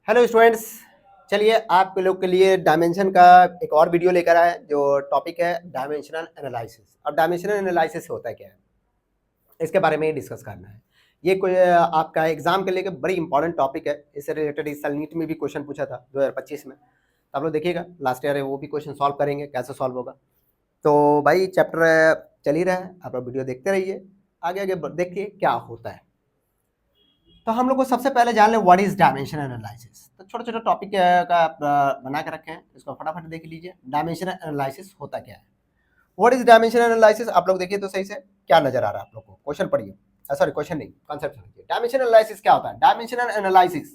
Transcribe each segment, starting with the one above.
Hello students, चलिए आप लोग के लिए डायमेंशन का एक और वीडियो लेकर आए जो टॉपिक है डायमेंशनल एनालिसिस। अब डायमेंशनल एनालिसिस होता है क्या है, इसके बारे में डिस्कस करना है। ये कोई आपका एग्जाम के लिए बड़ी इंपॉर्टेंट टॉपिक है। इससे रिलेटेड इस साल नीट में भी क्वेश्चन पूछा था 2025 में। तो आप लोग देखिएगा, लास्ट ईयर है वो भी क्वेश्चन सॉल्व करेंगे, कैसे सॉल्व होगा। तो भाई चैप्टर चल ही रहा है, आप लोग वीडियो देखते रहिए, आगे आगे देखिए क्या होता है। तो हम लोग को सबसे पहले जान लें व्हाट इज डायमेंशन एनालिसिस। तो छोटे छोटे टॉपिक का बना के रखे हैं, इसको फटाफट देख लीजिए। डायमेंशन एनालिसिस होता क्या है, व्हाट इज डायमेंशन एनालिसिस। आप लोग देखिए तो सही से क्या नजर आ रहा है आप लोग को। क्वेश्चन पढ़िए, सॉरी क्वेश्चन नहीं, कॉन्सेप्ट समझिए। डायमेंशन एनालिसिस क्या होता है। Dimensional analysis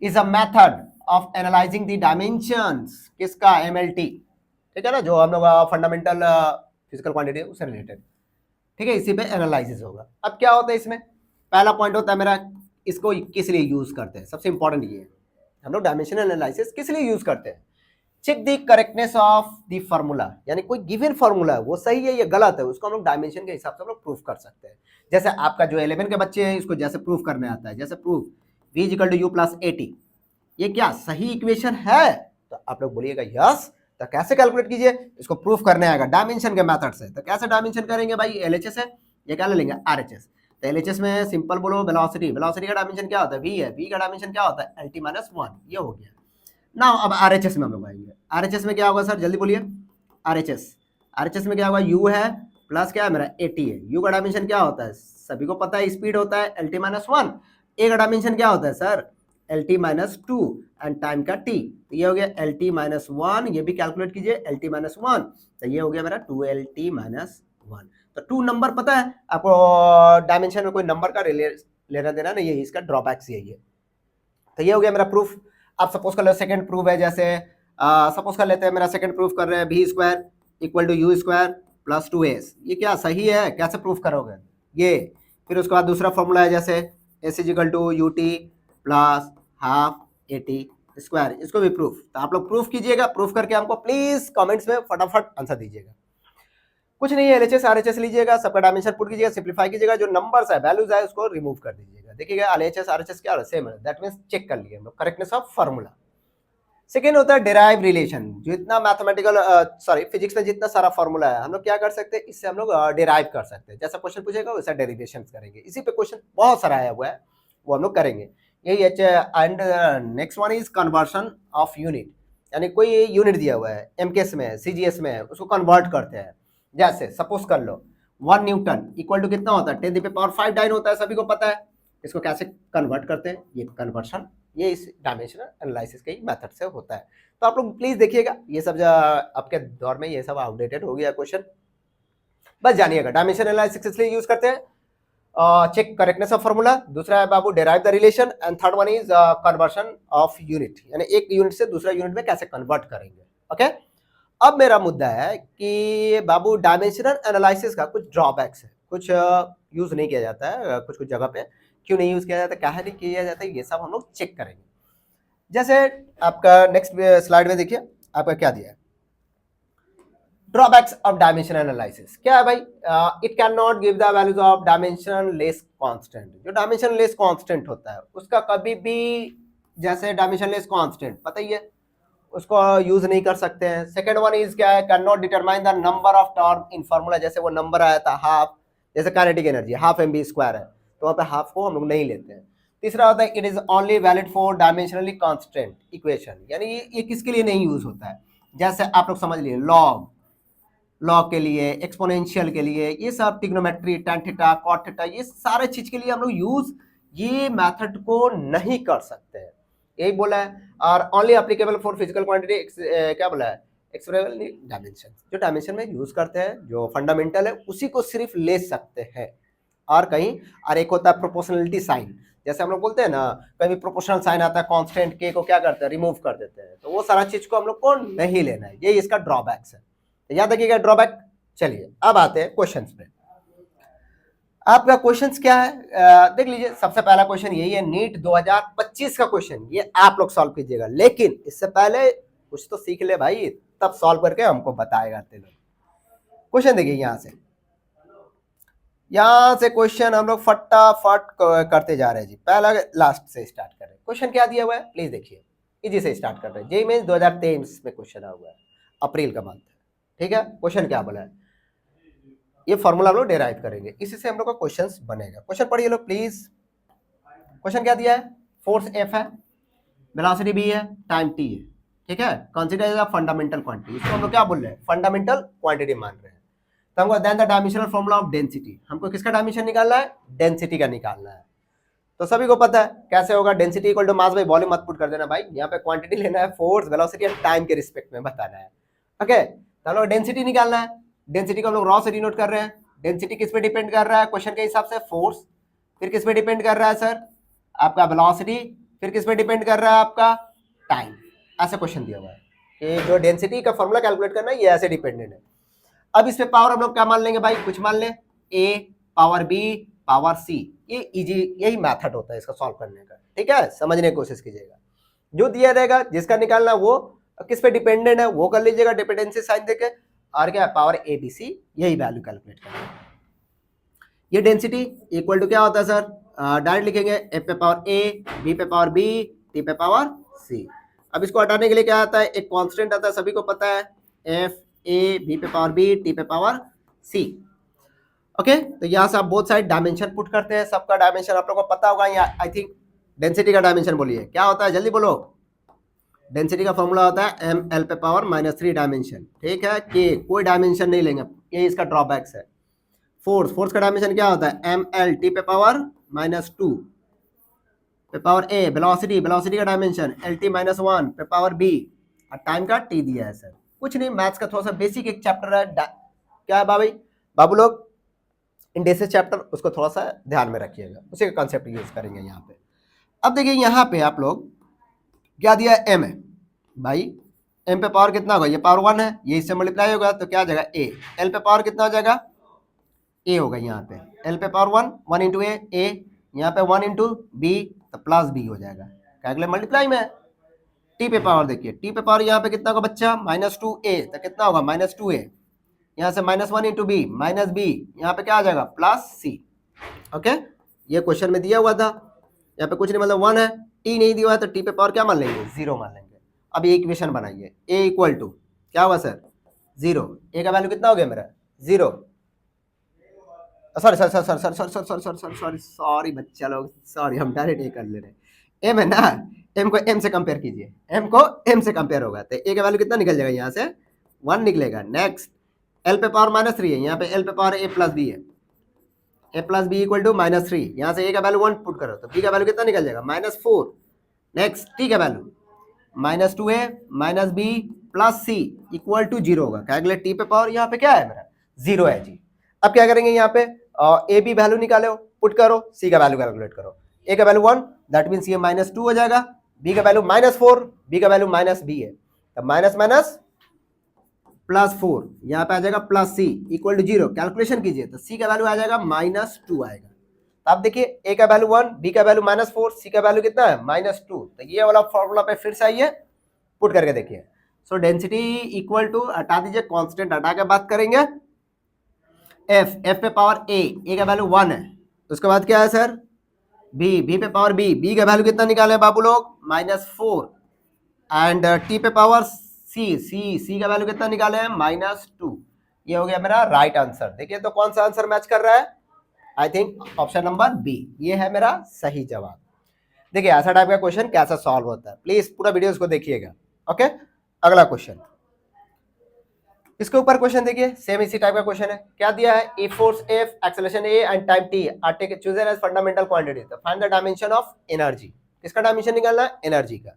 is a method of analysing the dimensions, किसका, एमएलटी, ठीक है ना, जो हम लोग फंडामेंटल फिजिकल क्वांटिटी है उससे रिलेटेड, ठीक है। इसी पे एनालिसिस होगा। अब क्या होता है इसमें, पहला पॉइंट होता है मेरा, इसको किस लिए यूज करते हैं। सबसे इंपॉर्टेंट ये है, हम लोग डायमेंशनल एनालिसिस किस लिए यूज करते हैं। Check the correctness of the formula, यानी कोई गिवन फार्मूला है वो सही है या गलत है, उसको हम लोग डायमेंशन के हिसाब से हम लोग प्रूफ कर सकते हैं। जैसे आपका जो 11 के बच्चे हैं, इसको जैसे प्रूफ करने आता है, जैसे proof v equal to u plus 80, ये क्या सही इक्वेशन है। तो आप लोग बोलिएगा यस। तो कैसे कैलकुलेट कीजिए, इसको प्रूफ करने आएगा डायमेंशन के मेथड से। तो कैसे डायमेंशन करेंगे भाई, एलएचएस है, ये क्या ले लेंगे, आरएचएस। तो एलएचएस में सिंपल बोलो वेलोसिटी, वेलोसिटी का डायमेंशन क्या होता है, वी है, वी का डायमेंशन क्या होता है, एल टी माइनस 1, ये हो गया ना। अब आरएचएस में हम लोग आएंगे। आरएचएस में क्या होगा सर, जल्दी बोलिए। आरएचएस आरएचएस में क्या होगा, यू है प्लस क्या है मेरा 80 है। यू का डायमेंशन क्या होता है, सभी को पता है, स्पीड होता है एल टी माइनस 1। ए का डायमेंशन क्या होता है sir, L t minus 2 and time का टी। तो ये हो गया एल टी माइनस 1, ये भी कैलकुलेट कीजिए एल टी माइनस 1। तो ये हो गया मेरा 2 एल टी माइनस 1। तो 2 नंबर पता है आपको, डायमेंशन में कोई नंबर का लेना देना नहीं है, इसका ड्रॉबैक्स यही है। तो ये हो गया मेरा प्रूफ। आप सपोज कर लो सेकंड प्रूफ है, जैसे सपोज कर लेते हैं मेरा सेकंड प्रूफ कर रहे हैं भी square equal to u square plus 2s, ये क्या सही है, कैसे प्रूफ करोगे ये। फिर उसके बाद दूसरा फॉर्मूला है, जैसे s is equal to u t plus half a t square, इसको भी प्रूफ। तो आप लोग प्रूफ कीजिएगा, प्रूफ करके हमको प्लीज कमेंट्स में फटाफट आंसर दीजिएगा। कुछ नहीं है, एलएचएस आरएचएस लीजिएगा, सबका डायमेंशन पुट कीजिएगा, सिंपलीफाई कीजिएगा, जो नंबर्स है वैल्यूज है उसको रिमूव कर दीजिएगा। देखिएगा एलएचएस आरएचएस क्या सेम है, दैट मींस चेक कर लिए हम लोग करेक्टनेस ऑफ फार्मूला। सेकेंड होता है डेराइव रिलेशन, जो इतना मैथमेटिकल सॉरी फिजिक्स में जितना सारा फार्मूला है हम लोग क्या कर सकते हैं, इससे हम लोग डेराइव कर सकते हैं। जैसा क्वेश्चन पूछेगा वैसा डेरिवेशन करेंगे। इसी पे क्वेश्चन बहुत सारा आया हुआ है, वो हम लोग करेंगे। यही and next one is conversion of unit, यानी कोई यूनिट दिया हुआ है, एमकेएस में है, सीजीएस में है, उसको कन्वर्ट करते हैं। जैसे सपोज कर लो 1 न्यूटन इक्वल टू कितना होता है, 10⁵ डाइन होता है, सभी को पता है। इसको कैसे कन्वर्ट करते हैं, ये कन्वर्शन ये इस डायमेंशनल एनालिसिस के मेथड से होता है। तो आप लोग प्लीज देखिएगा, ये सब आपके दौर में ये सब आउटडेटेड हो गया क्वेश्चन, बस जानिएगा डायमेंशन एनालिसिस इसलिए यूज करते हैं, चेक करेक्टनेस ऑफ फार्मूला। दूसरा है बाबू derive the relation, and third one is conversion of unit, यानी एक यूनिट से दूसरा यूनिट में कैसे कन्वर्ट करेंगे। ओके अब मेरा मुद्दा है कि बाबू डायमेंशनल एनालिसिस का कुछ ड्रॉबैक्स है, कुछ यूज नहीं किया जाता है, कुछ कुछ जगह पे क्यों नहीं यूज किया जाता, क्या है नहीं किया जाता है, ये सब हम लोग चेक करेंगे। जैसे आपका नेक्स्ट स्लाइड में देखिए, आपका क्या दिया है, ड्रॉबैक्स ऑफ डायमेंशन एनालिसिस क्या है भाई। It can not give the values of dimension less constant. जो डायमेंशन लेस कांस्टेंट होता है उसका कभी भी, जैसे डायमेंशन लेस कांस्टेंट पता ही है, उसको यूज नहीं कर सकते हैं। सेकंड वन इज क्या है, can not determine the number of term in formula, जैसे वो नंबर आया था हाफ, जैसे kinetic energy half m b square है, तो वहाँ पे हाफ को हम लोग नहीं लेते हैं। तीसरा होता है it is only valid for dimensionally constant equation, यानी ये किसके लिए नहीं यूज होता है, जैसे आप लोग समझ लिए लॉग, लॉग के लिए, एक्सपोनेंशियल के लिए, ये सब trigonometry, tan theta, cot theta, ये सारे चीज के लिए हम लोग यूज ये मेथड को नहीं कर सकते हैं, यही बोला है। और only applicable for physical quantity, क्या बोला है, एक्सप्रेबल डायमेंशन, जो डायमेंशन में यूज करते हैं, जो फंडामेंटल है उसी को सिर्फ ले सकते हैं और कहीं। और एक होता है प्रोपोर्शनलिटी साइन, जैसे हम लोग बोलते हैं ना, कभी प्रोपोर्शनल साइन आता है कांस्टेंट के को क्या करते हैं, रिमूव कर देते हैं, तो वो सारा चीज को हम लोग को नहीं लेना है, यही इसका ड्रॉबैक्स है। तो याद रखिएगा ड्रॉबैक। चलिए अब आते हैं क्वेश्चंस पे। आपका क्वेश्चंस क्या है, देख लीजिए। सबसे पहला क्वेश्चन यही है, नीट 2025 का क्वेश्चन, ये आप लोग सॉल्व कीजिएगा, लेकिन इससे पहले कुछ तो सीख ले भाई, तब सॉल्व करके हमको बताएगा। क्वेश्चन देखिए यहां से, यहाँ से क्वेश्चन हम लोग फटाफट करते जा रहे हैं जी। पहला लास्ट से स्टार्ट कर रहे हैं। क्वेश्चन क्या दिया हुआ है प्लीज देखिए, इजी से स्टार्ट कर रहे हैं। जेईई मेंस 2023 में क्वेश्चन आया हुआ है, अप्रैल का मंथ, ठीक है। क्वेश्चन क्या बोला है, ये फॉर्मूला हम लोग डेराइव करेंगे, इसी से हम लोग का क्वेश्चन बनेगा। क्वेश्चन पढ़िए लोग प्लीज। क्वेश्चन क्या दिया है, फोर्स F है, वेलोसिटी B है, टाइम T है, ठीक है। कंसीडर फंडामेंटल क्वांटिटी, इसको हम लोग क्या बोल रहे हैं, फंडामेंटल क्वांटिटी मान रहे हैं। तो हमको then the dimensional formula of density, हमको किसका डायमेंशन निकालना है, डेंसिटी का निकालना है। तो सभी को पता है कैसे होगा, density equal to mass by volume मत पुट कर देना भाई, यहाँ पे क्वांटिटी लेना है, फोर्स वेलोसिटी एंड टाइम के रिस्पेक्ट में बताना है, ओके। तो हम लोग डेंसिटी निकालना है, डेंसिटी को हम लोग रॉ से डिनोट कर रहे हैं। डेंसिटी किस पे डिपेंड कर रहा है क्वेश्चन के हिसाब से, फोर्स, फिर किस पे डिपेंड कर रहा है सर, आपका वेलोसिटी, फिर किस पे डिपेंड कर रहा है आपका टाइम। ऐसा क्वेश्चन दिया हुआ है कि जो डेंसिटी का फॉर्मूला कैलकुलेट करना है ये ऐसे डिपेंडेंट है। अब इस पे पावर हम लोग क्या मान लेंगे भाई, कुछ मान ले, A power B power C, ये इजी, यही मेथड होता है इसका सॉल्व करने का, ठीक है। समझने की कोशिश कीजिएगा, जो दिया रहेगा जिसका निकालना वो किस पे डिपेंडेंट है वो कर लीजिएगा, डिपेंडेंसी साइन देके, और क्या पावर ABC, यही वैल्यू कैलकुलेट करना। ये डेंसिटी इक्वल टू क्या होता है सर, डायरेक्ट लिखेंगे F पे पावर A, B पे पावर B, T पे पावर C। अब इसको हटाने के लिए क्या आता है, एक कांस्टेंट आता है, सभी को पता है, F A, B पे पावर B, T पे पावर C, ओके। तो यहाँ से आप बोथ साइड डायमेंशन पुट करते हैं, सबका डायमेंशन आप लोगों को पता होगा। या आई थिंक डेंसिटी का डायमेंशन बोलिए क्या होता है, जल्दी बोलो। डेंसिटी का फॉर्मूला होता है ml पे पावर -3 डायमेंशन, ठीक है। के कोई डायमेंशन नहीं लेंगे, ये इसका ड्रॉबैक्स है। फोर्स का डायमेंशन क्या होता है, ml t पे पावर -2 पे पावर a। वेलोसिटी का डायमेंशन lt -1 पे पावर b, और टाइम का t दिया है सर। कुछ नहीं, मैथ्स का थोड़ा सा बेसिक एक चैप्टर है, क्या है बाबू लोग, इंडेक्सेस चैप्टर, उसको थोड़ा सा ध्यान में रखिएगा, उसी का कॉन्सेप्ट यूज करेंगे यहाँ पे। अब देखिए यहाँ पे आप लोग क्या दिया है, m है भाई, m पे पावर कितना होगा, ये पावर 1 है, ये इससे मल्टीप्लाई होगा तो क्या आ जाएगा a। l पे पावर कितना हो जाएगा, a होगा यहाँ पे, l पे पावर 1 इंटू a, यहाँ पे 1 इंटू b, तो प्लस b हो जाएगा, क्या मल्टीप्लाई में। t पे पावर देखिए, t पे पावर यहाँ पे कितना होगा बच्चा, -2a, तो कितना होगा -2a, यहाँ से -1 इंटू बी, -b, यहाँ पे क्या आ जाएगा +c, ओके। ये क्वेश्चन में दिया हुआ था, यहाँ पे कुछ नहीं, मतलब 1 है, t नहीं दिया हुआ है तो t पे पावर क्या मान लेंगे, 0 मान लेंगे। अब ये इक्वेशन बनाइए, a इक्वल टू क्या होगा सर, 0, a का वैल्यू कितना हो गया मेरा 0, सॉरी बच्चा लोग, सॉरी, हम डायरेक्ट ये कर ले रहे हैं। m है ना, m को m से कंपेयर कीजिए, m को m से कंपेयर होगा तो a का वैल्यू कितना निकल जाएगा, यहाँ से 1 निकलेगा। नेक्स्ट l पे पावर -3 है, यहाँ पे l पे पावर a प्लस b है, a plus b equal to -3, यहाँ से a का वैल्यू 1 पुट करो तो b का वैल्यू कितना निकल जाएगा -4। नेक्स्ट t का value -2a -b plus c equal to 0 होगा, कैलकुलेट t पे पावर, यहाँ पे क्या है मेरा 0 है जी। अब क्या करेंगे, यहाँ पे a b वैल्यू निकालो, पुट करो, c का वैल्यू कैलकुलेट करो। a का वैल्यू 1, दैट मीन्स ये -2 हो जाएगा, b का वैल्यू -4, b का वैल्यू -b है, तो माइनस माइनस +4, यहाँ पे आ जाएगा +c इक्वल टू 0, कैलकुलेशन कीजिए तो c का वैल्यू आ जाएगा -2 आएगा। तो आप देखिए a का वैल्यू 1, b का वैल्यू -4, c का वैल्यू कितना है -2, तो ये वाला फॉर्मूला पे फिर से आइए, पुट करके देखिए। सो डेंसिटी इक्वल टू, हटा दीजिए कांस्टेंट, हटा के बात करेंगे, f पे पावर a का वैल्यू 1 है, उसके बाद क्या है सर b पे पावर b का वैल्यू कितना निकाले बाबू लोग -4, एंड t पे पावर c का वैल्यू कितना निकाले हैं -2। ये हो गया मेरा राइट आंसर। देखिए तो कौन सा आंसर मैच कर रहा है, I think option number b, ये है मेरा सही जवाब। देखिए ऐसा टाइप का क्वेश्चन कैसा सॉल्व होता है, प्लीज पूरा वीडियो को देखिएगा, ओके। अगला क्वेश्चन, इसके ऊपर क्वेश्चन देखिए, सेम इसी टाइप का क्वेश्चन है। क्या दिया है, a force F, acceleration A and time T are taken chosen as fundamental quantity, तो find the dimension of energy. किसका डायमेंशन निकालना है, एनर्जी का।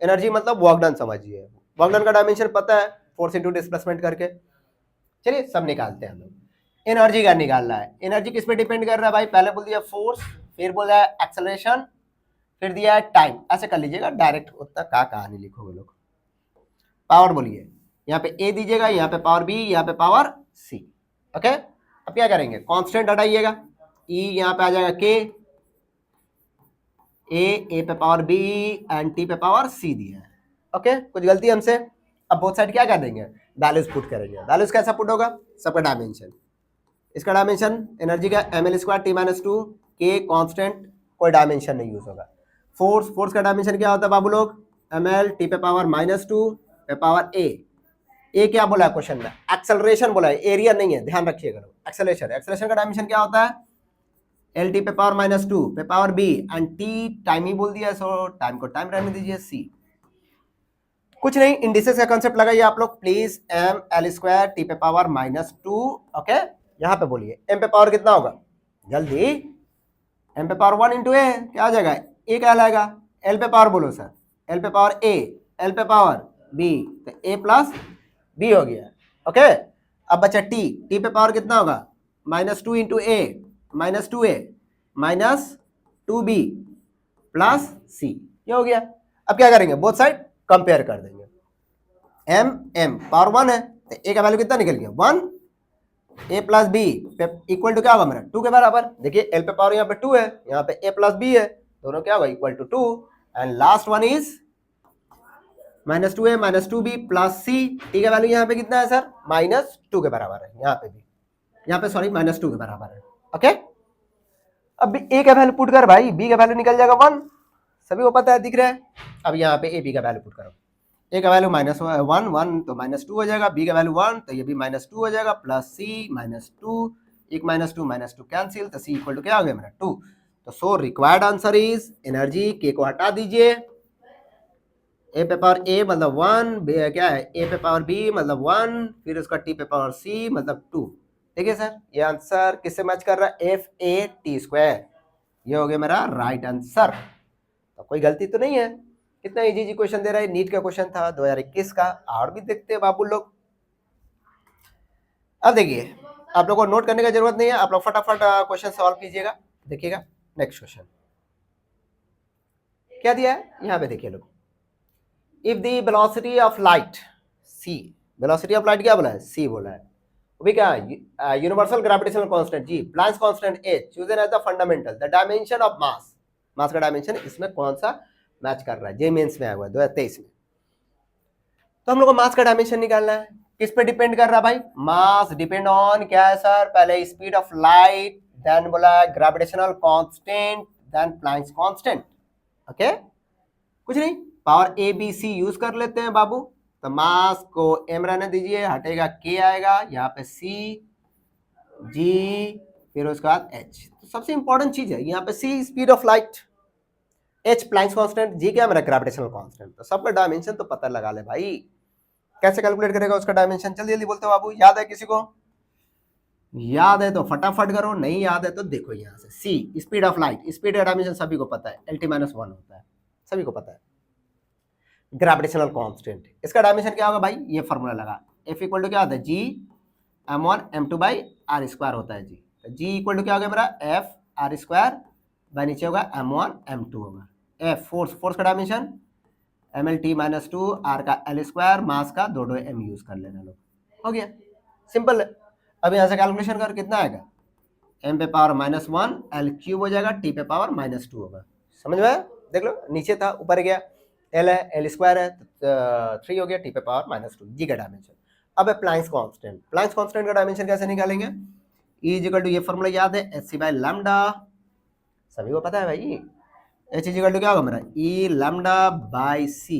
एनर्जी मतलब वर्क डन समझिए, वर्क डन का डायमेंशन पता है, फोर्स इनटू डिस्प्लेसमेंट करके। चलिए सब निकालते हैं हम लोग। एनर्जी का निकालना है, एनर्जी किस पे डिपेंड कर रहा है भाई, पहले बोल दिया फोर्स, फिर बोला है एक्सेलरेशन, फिर दिया है टाइम, ऐसे कर लीजिएगा, डायरेक्ट उतना का कहानी लिखोगे लोग। पावर बोलिए, यहाँ पे ए दीजिएगा, यहाँ पे पावर बी, यहाँ पे पावर सी, ओके। अब क्या करेंगे, कांस्टेंट हटाइएगा, ई यहाँ पे आ जाएगा के, ए पे पावर बी एंड टी पे पावर सी दिया है, ओके। कुछ गलती हमसे, अब बोथ साइड क्या कर देंगे, वैल्यूज पुट करेंगे। वैल्यूज कैसा पुट होगा, सबका डायमेंशन, इसका डायमेंशन एनर्जी का ml² t-2 के कांस्टेंट, कोई डायमेंशन नहीं यूज होगा। फोर्स का डायमेंशन क्या होता है बाबू लोग, ml t⁻⁻2 पे पावर ए क्या बोला है क्वेश्चन में, एक्सेलरेशन बोला है, एरिया नहीं है, ध्यान रखिएगा। एक्सेलरेशन का डायमेंशन क्या होता है, एल टी पे पावर -2 पे power B, and T time ही बोल दिया, सो टाइम को टाइम रहने दीजिए, सी। कुछ नहीं, इंडिसेस का कंसेप्ट लगाइए आप लोग please, m l square t पे पावर -2, ओके। यहाँ पे बोलिए एम पे पावर कितना होगा, जल्दी, एम पे पावर 1 इंटू ए क्या आ जाएगा, ए क्या लाएगा, एल पे पावर बोलो सर, एल पे पावर ए, एल पे पावर बी, तो ए प्लस बी हो गया, ओके। अब बच्चा टी पे पावर कितना होगा, -2 इंटू ए, -2a -2b प्लस सी, ये हो गया। अब क्या करेंगे, बोथ साइड कंपेयर कर देंगे। एम पावर 1 है तो ए का वैल्यू कितना निकल गया 1, ए प्लस बी इक्वल टू क्या होगा मेरा 2 के बराबर। देखिए एल पे पावर यहाँ पे 2 है, यहाँ पे ए प्लस बी है, दोनों क्या होगा equal to 2, and last one is -2a -2b plus c. T का वैल्यू यहाँ पे कितना है सर, -2 के बराबर है, यहाँ पे भी, यहाँ पे सॉरी -2 के बराबर है, ओके। अब ए का वैल्यू पुट कर भाई, बी का वैल्यू निकल जाएगा 1, सभी को पता है, दिख रहा है। अब यहाँ पे ए बी का वैल्यू पुट करो, ए का वैल्यू -1 तो -2 हो जाएगा, बी का वैल्यू 1 तो ये भी -2 हो जाएगा, प्लस सी -2, एक -2 कैंसिल, तो सी इक्वल टू क्या हो गया मेरा 2। तो so required answer is, energy के को हटा दीजिए, ए पे पावर ए मतलब 1, क्या है ए पे पावर बी मतलब 1, फिर उसका टी पे पावर सी मतलब 2। देखिए सर ये आंसर किससे मैच कर रहा है, FAT², ये हो गया मेरा राइट आंसर। तो कोई गलती तो नहीं है, कितना इजी क्वेश्चन दे रहा है, नीट का क्वेश्चन था 2021 का। और भी देखते हैं बाबू लोग। अब देखिए आप लोगों को नोट करने की जरूरत नहीं है, आप लोग फटाफट क्वेश्चन सॉल्व कीजिएगा। देखिएगा नेक्स्ट क्वेश्चन क्या दिया है, यहाँ पे देखिए लोग, if the velocity of light c, velocity of light क्या बोला है, c बोला है, भी क्या universal gravitational constant G, Planck's constant h chosen as the fundamental, the dimension of mass का डायमेंशन इसमें कौन सा मैच कर रहा है, जे मेंस में आया हुआ है 2023 में। तो हम लोग को मास का डायमेंशन निकालना है, किस पे डिपेंड कर रहा है भाई, मास डिपेंड ऑन क्या है सर, पहले स्पीड ऑफ लाइट, देन बोला gravitational constant, then Planck's constant, okay. कुछ नहीं, power a b c use कर लेते हैं बाबू। तो मास को m रहने दीजिए, हटेगा k आएगा, यहाँ पे c g, फिर उसके बाद h। तो सबसे इंपॉर्टेंट चीज है यहाँ पे c speed of light, h Planck's constant, g क्या मेरा ग्रेविटेशनल कांस्टेंट। तो सबका डायमेंशन तो पता लगा ले भाई, कैसे कैलकुलेट करेगा उसका डायमेंशन, जल्दी जल्दी बोलते हो बाबू, याद है किसी को, याद है तो फटाफट करो, नहीं याद है तो देखो यहाँ से, c speed of light, speed का डायमेंशन सभी को पता है LT-1 होता है, सभी को पता है। ग्रेविटेशनल कांस्टेंट, इसका डायमेंशन क्या होगा भाई, ये फॉर्मूला लगा, F इक्वल टू क्या होता है G m1 m2 by r square होता है जी। तो G इक्वल टू क्या होगा मेरा F r स्क्वायर बाई नीचे होगा m1 m2 होगा। F फोर्स का डायमेंशन mlt-2 r का l स्क्वायर, मास का दो m यूज कर लेना लोग, हो गया सिंपल है। अब यहाँ से कैलकुलेशन कर कितना आएगा, m पे पावर -1 l क्यूब हो जाएगा, t पे पावर -2 होगा, समझ में आया? देख लो नीचे था ऊपर गया, L है L स्क्वायर है तो 3 हो गया, t पे पावर -2, जी का डायमेंशन। अब है प्लैंक्स कांस्टेंट, प्लैंक्स कांस्टेंट का डायमेंशन कैसे निकालेंगे, E इक्वल टू, ये फॉर्मूला याद है, hc बाई लैम्डा, सभी को पता है भाई, h इक्वल टू क्या होगा मेरा E lambda by c।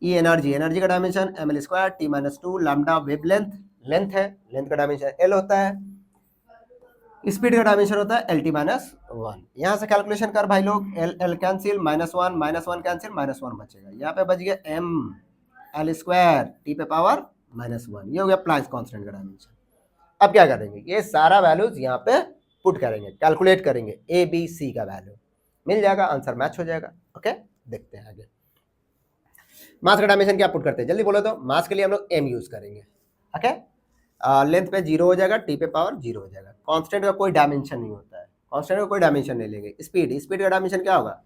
E energy का dimension ml square t-2, lambda wavelength है, लेंथ का डायमेंशन L होता है, स्पीड का डायमेंशन होता है LT-1। यहाँ से कैलकुलेशन कर भाई लोग, L कैंसिल, -1 कैंसिल, -1 बचेगा, यहाँ पे बच गया m l स्क्वायर t पे पावर -1, ये हो गया प्लैंक्स कांस्टेंट का डायमेंशन। अब क्या करेंगे, ये सारा वैल्यूज यहाँ पे पुट करेंगे, कैलकुलेट करेंगे, ए बी सी का वैल्यू मिल जाएगा, आंसर मैच हो जाएगा, ओके। देखते हैं आगे, मास का डायमेंशन क्या पुट करते हैं, जल्दी बोलो तो। मास के लिए हम लोग m यूज करेंगे, ओके। लेंथ पे 0 हो जाएगा, टी पे पावर 0 हो जाएगा, कांस्टेंट का कोई डायमेंशन नहीं होता है, कांस्टेंट का कोई डायमेंशन नहीं लेंगे। स्पीड का डायमेंशन क्या होगा,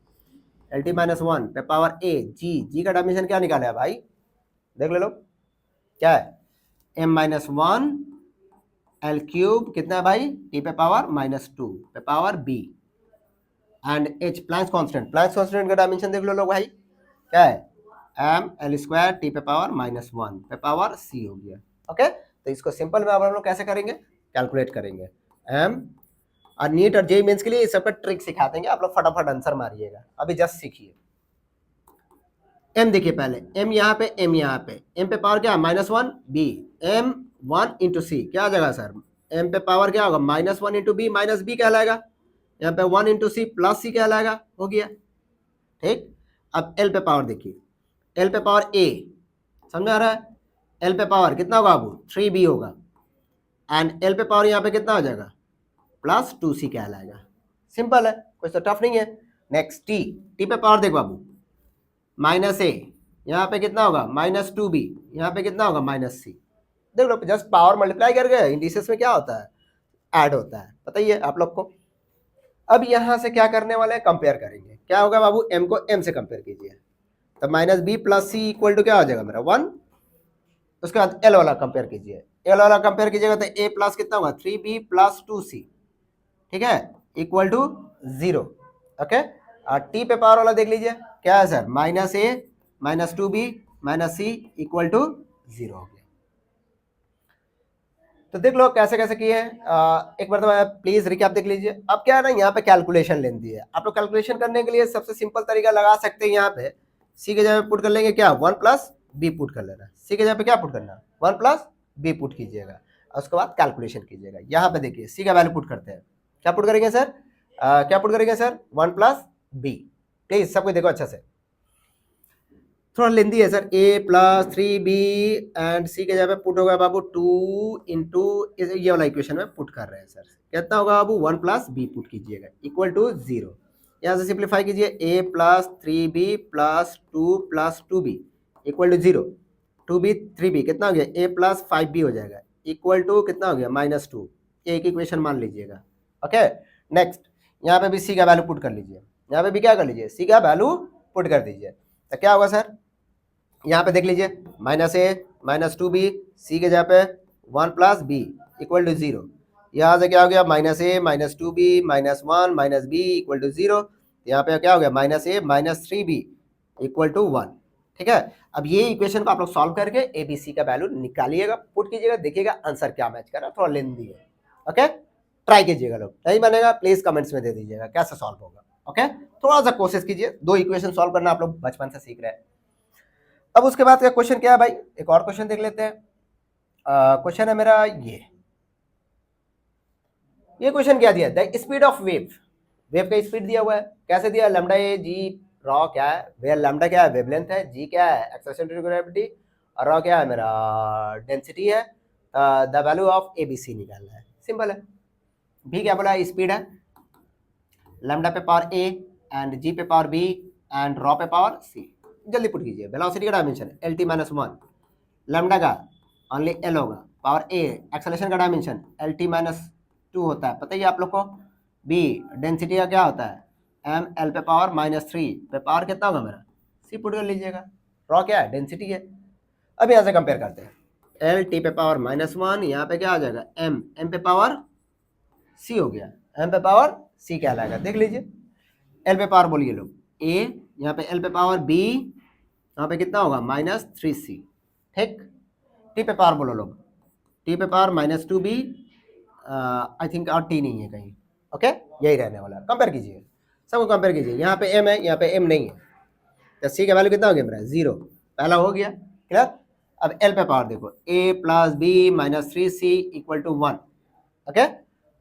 LT-1 पे पावर a, g का डायमेंशन क्या निकाला है भाई, देख ले लो क्या है, m-1 l क्यूब कितना है भाई, t पे पावर -2 पे power b, and h Planck's constant का डायमेंशन देख लो लोग भाई, क्या है m l स्क्वायर t पे पावर -1 पे पावर c हो गया, ओके। तो इसको सिंपल में अब हम लोग कैसे करेंगे, कैलकुलेट करेंगे एम। और नीट और जेईई मेंस के लिए इस सबका ट्रिक सिखा देंगे, आप लोग फटाफट आंसर मारिएगा, अभी जस्ट सीखिए। एम देखिए पहले, एम यहाँ पे, एम यहाँ पे, एम पे पावर क्या है -1 बी, एम 1 इंटू सी क्या आ जाएगा सर, एम पे पावर क्या होगा -1 इंटू बी माइनस बी कहलाएगा, यहाँ पे 1 इंटू सी प्लस सी कहलाएगा, हो गया ठीक। अब एल पे पावर देखिए, एल पे पावर ए, समझ में आ रहा है, एल पे पावर कितना होगा अब 3b होगा, एंड एल पे पावर यहाँ पे कितना हो जाएगा +2c कहलाएगा, सिंपल है, कुछ तो टफ नहीं है। नेक्स्ट टी, टी पे पावर देखो बाबू -a, यहाँ पे कितना होगा -2b, यहाँ पे कितना होगा -c, देख लो जस्ट पावर मल्टीप्लाई कर गए, इंडिसेस में क्या होता है ऐड होता है, पता ही है आप लोग को। अब यहाँ से क्या करने वाले हैं, कंपेयर करेंगे, क्या होगा बाबू m को m से कंपेयर कीजिए, तो -b + c इक्वल टू क्या हो जाएगा मेरा 1, उसके बाद l वाला कंपेयर कीजिए, l वाला कंपेयर कीजिएगा तो a प्लस कितना होगा 3b + 2c, ठीक है, इक्वल टू 0, ओके। और t पे पावर वाला देख लीजिए क्या है sir, -a -2b -c equal to 0 हो गया। तो देख लो कैसे कैसे किए हैं, एक बार तो प्लीज रिकैप देख लीजिए। अब क्या है ना, यहाँ पे कैलकुलेशन लेन दी है, आप लोग कैलकुलेशन करने के लिए सबसे सिंपल तरीका लगा सकते हैं, यहाँ पे सी के जगह पुट कर लेंगे क्या 1 + b पुट कर लेना, सी के जगह पे क्या पुट करना 1 + b पुट कीजिएगा, और उसके बाद कैलकुलेशन कीजिएगा। यहाँ पे देखिए सी का वैल्यू पुट करते हैं, क्या पुट करेंगे सर, क्या पुट करेंगे सर 1 + b, प्लीज सबको देखो अच्छा से, थोड़ा लेंदी है sir, a + 3b and c के जगह पे पुट होगा बाबू 2 इंटू ये वाला इक्वेशन में पुट कर रहे हैं सर, कितना होगा बाबू 1 + b पुट कीजिएगा इक्वल टू 0, यहाँ से सिंप्लीफाई कीजिए a + 3b + 2 + 2b equal to 0, 2b 3b कितना हो गया a + 5b हो जाएगा इक्वल टू कितना हो गया -2, एक इक्वेशन मान लीजिएगा, ओके। नेक्स्ट यहाँ पे भी c का वैल्यू पुट कर लीजिए, यहाँ पे भी क्या कर लीजिए c का वैल्यू पुट कर दीजिए, तो क्या होगा सर, यहाँ पे देख लीजिए -a -2b, c के जगह पे 1 + b इक्वल टू 0, यहाँ से क्या हो गया -a -2b -1 -b equal to 0, यहाँ पे क्या हो गया -a -3b इक्वल टू 1, ठीक है। अब ये इक्वेशन को आप लोग सॉल्व करके ए बी सी का वैल्यू निकालिएगा, पुट कीजिएगा, देखिएगा आंसर क्या मैच कर रहा है, थोड़ा लेंदी है, ओके। ट्राई कीजिएगा लोग, नहीं बनेगा प्लीज कमेंट्स में दे दीजिएगा कैसे सॉल्व होगा, ओके। थोड़ा सा कोशिश कीजिए, 2 इक्वेशन सॉल्व करना आप लोग बचपन से सीख रहे हैं। अब उसके बाद का क्वेश्चन क्या है भाई, एक और क्वेश्चन देख लेते हैं। क्वेश्चन है मेरा ये क्वेश्चन क्या दिया, the speed of wave, wave का स्पीड दिया हुआ है, कैसे दिया, लैम्डा ए जी रॉ क्या है, वेव लैम्डा क्या है वेवलेंथ है, जी क्या है एक्सेलरेशन टू ग्रेविटी, और रॉ क्या है मेरा डेंसिटी है, the value of A b सी निकालना है, सिंपल है। भी क्या बोला स्पीड है, लैम्डा पे पावर ए एंड जी पे पावर बी एंड रॉ पे पावर सी, जल्दी पुट कीजिए। वेलोसिटी का डायमेंशन एल टी -1, लैम्डा का ओनली एल होगा, पावर ए एक्सेलरेशन का डायमेंशन एल टी -2 होता है, पता ही आप लोग को। बी डेंसिटी का क्या होता है एम एल पे पावर -3 पे पावर कितना होगा मेरा सी पुट कर लीजिएगा, रॉ क्या है डेंसिटी है। अब यहाँ से कंपेयर करते हैं, एल टी पे पावर -1, यहाँ पे क्या आ जाएगा एम एम पे पावर सी हो गया, एम पे पावर सी क्या लाएगा देख लीजिए, एल पे पावर बोलिए लोग ए, यहाँ पे एल पे पावर बी, यहाँ पे कितना होगा -3c, ठीक। टी पे पावर बोलो लोग, टी पे पावर -2b, आई थिंक और टी नहीं है कहीं, ओके यही रहने वाला, कंपेयर कीजिए, सबको कंपेयर कीजिए, यहाँ पे एम है यहाँ पे एम नहीं है, तो सी का वैल्यू कितना हो गया मेरा 0, पहला हो गया क्लियर। अब एल पे पावर देखो a + b -3c equal to 1, okay.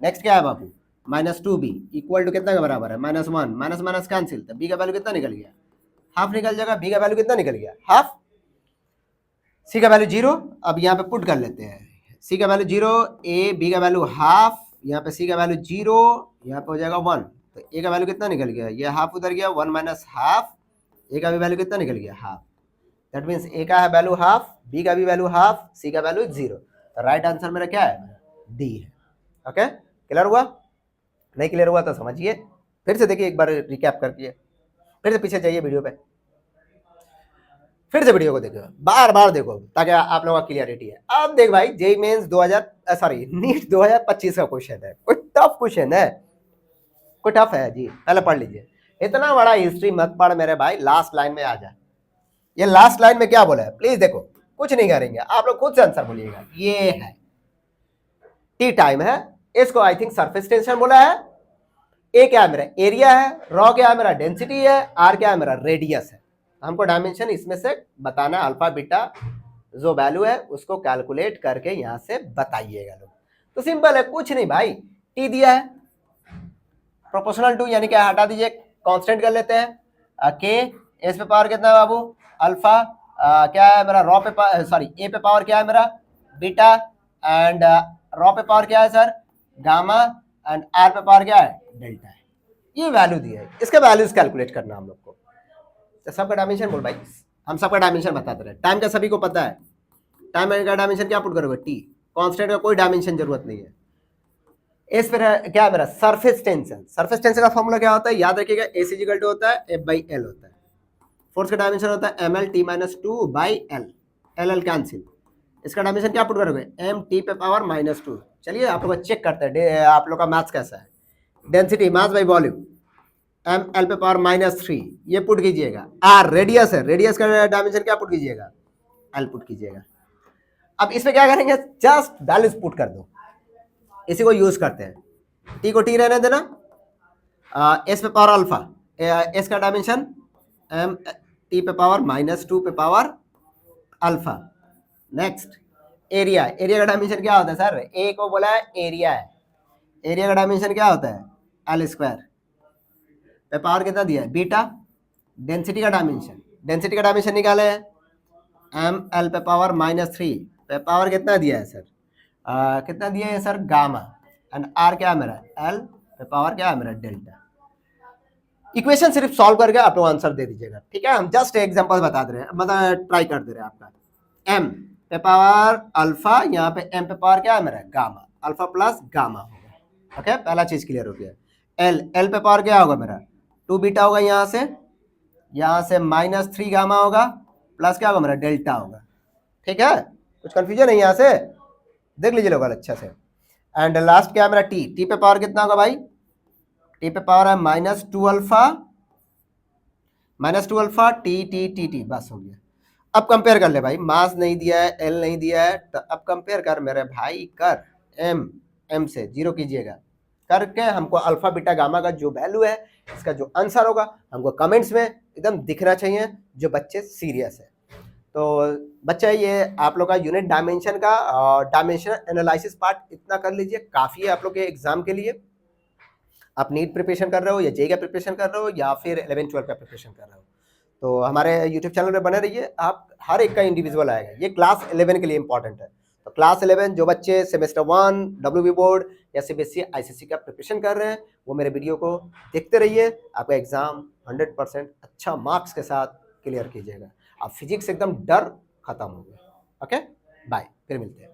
Next क्या है बाबू -2b इक्वल टू कितना के बराबर है -1, माइनस माइनस कैंसिल, तो b का वैल्यू कितना निकल गया हाफ निकल जाएगा, b का वैल्यू कितना निकल गया हाफ, c का वैल्यू 0, अब यहाँ पे पुट कर लेते हैं, c का वैल्यू 0, a b का वैल्यू हाफ, यहाँ पे c का वैल्यू 0, यहाँ पे हो जाएगा 1, तो a का वैल्यू कितना निकल गया, ये हाफ उधर गया 1 माइनस हाफ, a का भी वैल्यू कितना निकल गया हाफ, दैट मीन्स a का है वैल्यू हाफ, b का भी वैल्यू हाफ, c का वैल्यू 0, तो राइट आंसर मेरा क्या है डी है, ओके। क्लियर हुआ, नहीं क्लियर हुआ तो समझिए, फिर से देखिए एक बार रिकैप करके, फिर से पीछे जाइए वीडियो पे, फिर से वीडियो को देखो, बार बार देखो ताकि आप लोगों का क्लियरिटी है। अब देख भाई जेईई मेंस 2000 नीट 2025 का क्वेश्चन है, कोई टफ क्वेश्चन है, कोई टफ है जी, पहले पढ़ लीजिए, इतना बड़ा हिस्ट्री मत पढ़ मेरे भाई, लास्ट लाइन में आ जा, ये लास्ट लाइन में क्या बोला है प्लीज देखो, कुछ नहीं करेंगे आप लोग, खुद से आंसर बोलिएगा, ये है टी टाइम है, इसको आई थिंक सरफेस टेंशन बोला है। ए क्या है मेरा एरिया है, रॉ क्या है मेरा डेंसिटी है, आर क्या है मेरा रेडियस है। हमको डायमेंशन इसमें से बताना है, अल्फा बीटा जो वैल्यू है उसको कैलकुलेट करके यहां से बताइएगा लोग। तो सिंपल है, कुछ नहीं भाई, टी दिया है प्रोपोर्शनल टू यानी क्या हटा दीजिए, कांस्टेंट कर लेते हैं के, एस पे पावर कितना है बाबू अल्फा, क्या है मेरा रॉ पे सॉरी ए पे पावर क्या है मेरा बीटा, एंड रॉ पे पावर क्या है सर गामा, एंड आर पे पावर क्या है डेल्टा है। ये वैल्यू दी है, इसके वैल्यूज कैलकुलेट करना हम लोग को। तो सबका डायमेंशन बोल भाई, हम सबका डायमेंशन बताते रहे, टाइम का सभी को पता है, टाइम का डायमेंशन क्या पुट करोगे टी, कांस्टेंट का कोई डायमेंशन जरूरत नहीं है। इस पर क्या है मेरा सरफेस टेंशन, सरफेस टेंशन का फॉर्मूला क्या होता है याद रखिएगा, ए सी इक्वल टू होता है एफ बाई एल होता है, फोर्स का डायमेंशन होता है m l t minus two by l, l l cancel, इसका डायमेंशन क्या पुट करोगे एम टी पे पावर माइनस टू। चलिए आप लोग चेक करते हैं आप लोग का मैथ्स कैसा है, density mass by volume m l पे पावर माइनस थ्री, ये पुट कीजिएगा, आर रेडियस है, रेडियस का डायमेंशन क्या पुट कीजिएगा एल पुट कीजिएगा। अब इसमें क्या करेंगे जस्ट वैल्यूज पुट कर दो, इसी को यूज करते हैं, टी को टी रहने देना, एस पे पावर अल्फा, एस का डायमेंशन एम टी पे पावर माइनस टू पे power alpha. Next area, area का डायमेंशन क्या होता है सर, ए को बोला है एरिया है, एरिया का डायमेंशन क्या होता है एल स्क्वायर, पे पावर कितना दिया है बीटा, डेंसिटी का डायमेंशन, डेंसिटी का डायमेंशन निकाले हैं एम एल पे पावर माइनस थ्री, पे पावर कितना दिया है सर कितना दिया है सर गामा, एंड आर क्या है मेरा एल पे पावर क्या है मेरा डेल्टा। इक्वेशन सिर्फ सॉल्व करके आप लोग आंसर दे दीजिएगा, ठीक है, हम जस्ट एग्जांपल बता दे रहे हैं, मतलब ट्राई कर दे रहे हैं आपका। एम पे पावर अल्फा, यहाँ पे एम पे पावर क्या है मेरा गामा, अल्फा प्लस गामा होगा, ओके पहला चीज क्लियर हो गया। एल, एल पे पावर क्या होगा मेरा टू बीटा होगा, यहाँ से माइनस थ्री गामा होगा, प्लस क्या होगा मेरा डेल्टा होगा, ठीक है, कुछ कंफ्यूजन नहीं यहाँ से देख लीजिए लोग अच्छा से। एंड लास्ट क्या है मेरा टी, टी पे पावर कितना होगा भाई, टी पे पावर है minus two alpha T T T T, बस हो गया। अब कंपेयर कर ले भाई, मास नहीं दिया है एल नहीं दिया है, तो अब कंपेयर कर मेरे भाई, कर एम, एम से जीरो कीजिएगा, करके हमको अल्फा बीटा गामा का जो वैल्यू है इसका जो आंसर होगा हमको कमेंट्स में एकदम दिखना चाहिए, जो बच्चे सीरियस है। तो बच्चा ये आप लोग का यूनिट डायमेंशन का डायमेंशन एनालिसिस पार्ट इतना कर लीजिए, काफ़ी है आप लोग के एग्जाम के लिए। आप नीट प्रिपरेशन कर रहे हो या जेई का प्रिपरेशन कर रहे हो या फिर 11-12 का प्रिपरेशन कर रहे हो, तो हमारे यूट्यूब चैनल पे बने रहिए, आप हर एक का इंडिविजुअल आएगा। ये क्लास 11 के लिए इंपॉर्टेंट है, तो क्लास 11 जो बच्चे सेमेस्टर 1 डब्ल्यूबी बोर्ड या सीबीएसई आईसीएसई का प्रिपरेशन कर रहे हैं वो मेरे वीडियो को देखते रहिए, आपका एग्जाम 100% अच्छा मार्क्स के साथ क्लियर कीजिएगा। आप फिजिक्स एकदम डर खत्म हो गया। ओके बाय, फिर मिलते हैं।